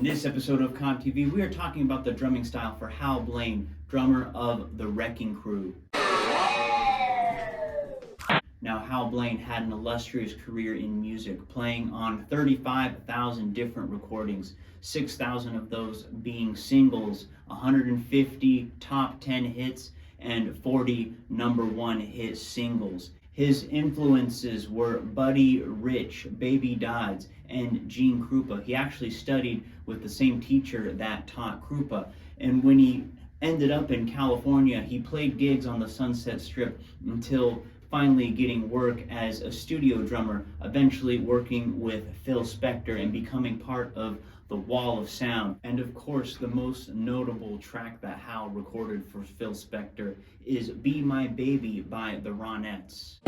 In this episode of CobbTV, we are talking about the drumming style for Hal Blaine, drummer of the Wrecking Crew. Now, Hal Blaine had an illustrious career in music, playing on 35,000 different recordings, 6,000 of those being singles, 150 top 10 hits, and 40 number one hit singles. His influences were Buddy Rich, Baby Dodds, and Gene Krupa. He actually studied with the same teacher that taught Krupa. And when he ended up in California, he played gigs on the Sunset Strip until finally getting work as a studio drummer, eventually working with Phil Spector and becoming part of the Wall of Sound. And of course, the most notable track that Hal recorded for Phil Spector is Be My Baby by the Ronettes.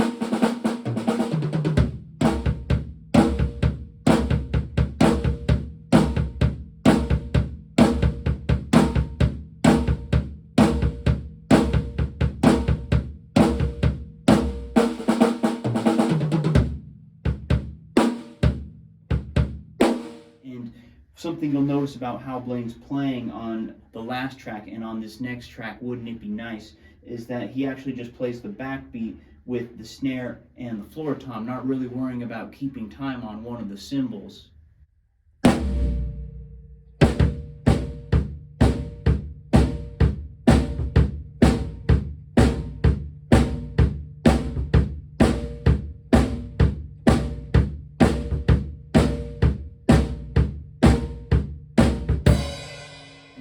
Something you'll notice about Hal Blaine's playing on the last track and on this next track, Wouldn't It Be Nice, is that he actually just plays the backbeat with the snare and the floor tom, not really worrying about keeping time on one of the cymbals.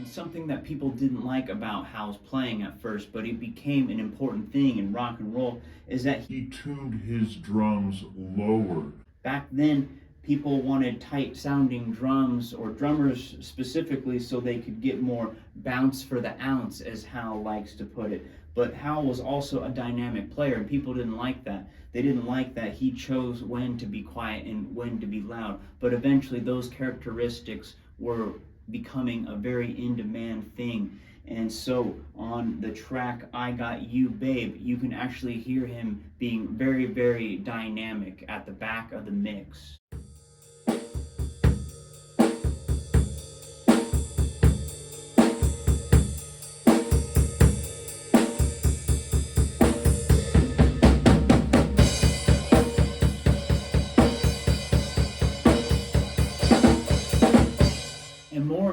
Something that people didn't like about Hal's playing at first, but it became an important thing in rock and roll, is that he tuned his drums lower. Back then, people wanted tight sounding drums, or drummers specifically, so they could get more bounce for the ounce, as Hal likes to put it. But Hal was also a dynamic player, and people didn't like that. They didn't like that he chose when to be quiet and when to be loud. But eventually those characteristics were becoming a very in-demand thing. And so on the track I Got You Babe, you can actually hear him being very, very dynamic at the back of the mix.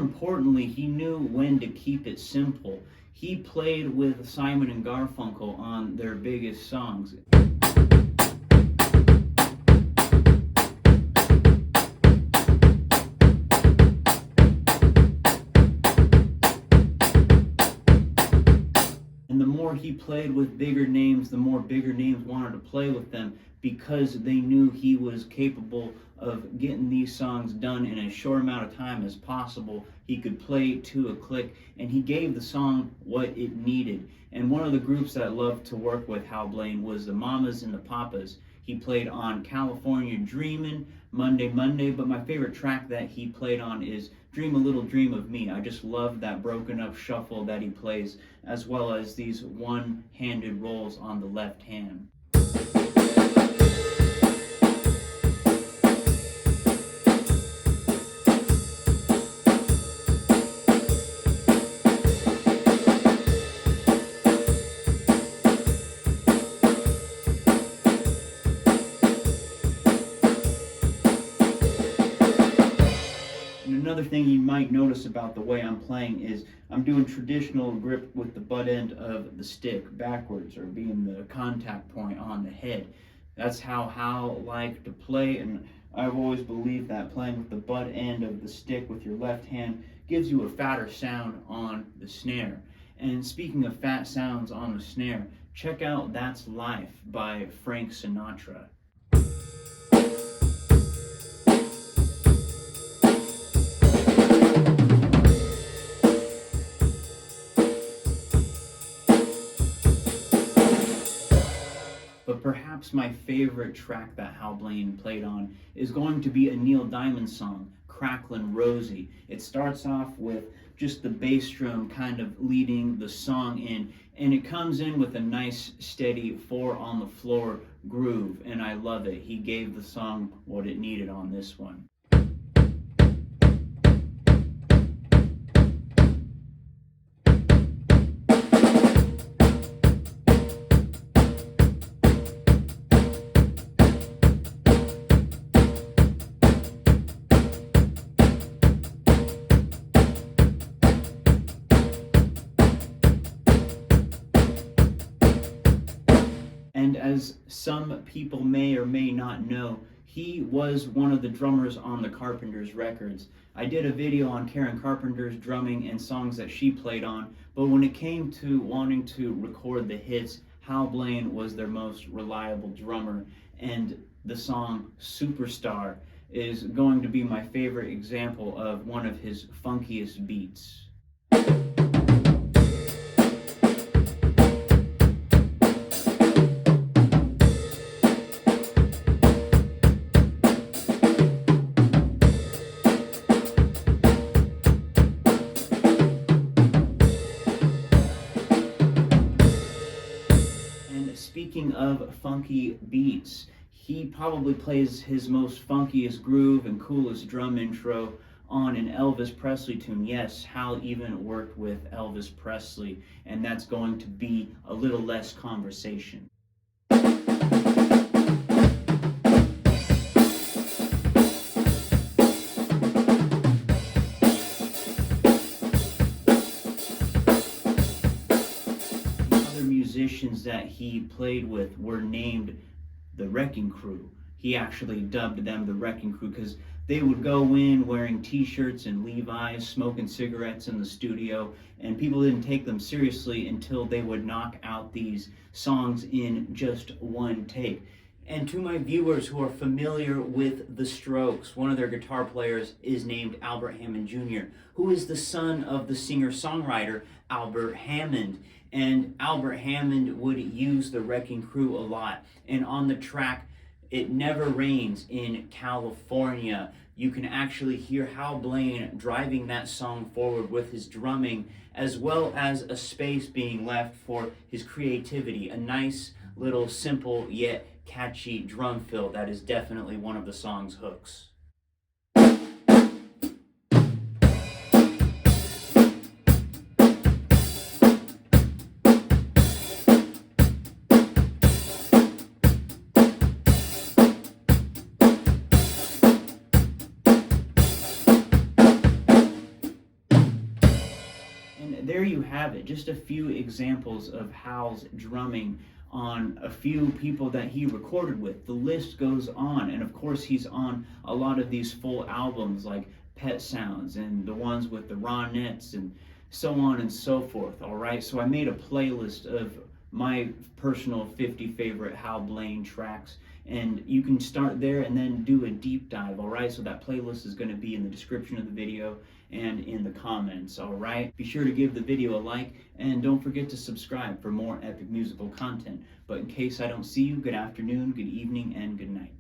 Importantly, he knew when to keep it simple. He played with Simon and Garfunkel on their biggest songs. And the more he played with bigger names, the more bigger names wanted to play with them, because they knew he was capable of getting these songs done in as short amount of time as possible. He could play to a click, and he gave the song what it needed. And one of the groups that I loved to work with Hal Blaine was the Mamas and the Papas. He played on California Dreamin', Monday Monday, but my favorite track that he played on is Dream a Little Dream of Me. I just love that broken up shuffle that he plays, as well as these one-handed rolls on the left hand. Another thing you might notice about the way I'm playing is I'm doing traditional grip with the butt end of the stick backwards, or being the contact point on the head. That's how Hal liked to play, and I've always believed that playing with the butt end of the stick with your left hand gives you a fatter sound on the snare. And speaking of fat sounds on the snare, check out That's Life by Frank Sinatra. But perhaps my favorite track that Hal Blaine played on is going to be a Neil Diamond song, Cracklin, Rosie. It starts off with just the bass drum kind of leading the song in, and it comes in with a nice steady 4 on the floor groove, and I love it. He gave the song what it needed on this one. as some people may or may not know, he was one of the drummers on the Carpenters records. I did a video on Karen Carpenter's drumming and songs that she played on, but when it came to wanting to record the hits, Hal Blaine was their most reliable drummer, and the song Superstar is going to be my favorite example of one of his funkiest beats. Speaking of funky beats, he probably plays his most funkiest groove and coolest drum intro on an Elvis Presley tune. Yes, Hal even worked with Elvis Presley, and that's going to be a little less conversation. Musicians that he played with were named the Wrecking Crew. He actually dubbed them the Wrecking Crew because they would go in wearing t-shirts and Levi's, smoking cigarettes in the studio, and people didn't take them seriously until they would knock out these songs in just one take. And to my viewers who are familiar with The Strokes, one of their guitar players is named Albert Hammond Jr., who is the son of the singer-songwriter Albert Hammond. And Albert Hammond would use the Wrecking Crew a lot. And on the track, It Never Rains in California, you can actually hear Hal Blaine driving that song forward with his drumming, as well as a space being left for his creativity. A nice little simple yet catchy drum fill that is definitely one of the song's hooks. And there you have it, just a few examples of Hal's drumming on a few people that he recorded with. The list goes on, and of course he's on a lot of these full albums like Pet Sounds and the ones with the Ronettes and so on and so forth. All right, so I made a playlist of my personal 50 favorite Hal Blaine tracks, and you can start there and then do a deep dive. All right, so that playlist is going to be in the description of the video and in the comments. All right, be sure to give the video a like, and don't forget to subscribe for more epic musical content. But in case I don't see you, good afternoon, good evening, and good night.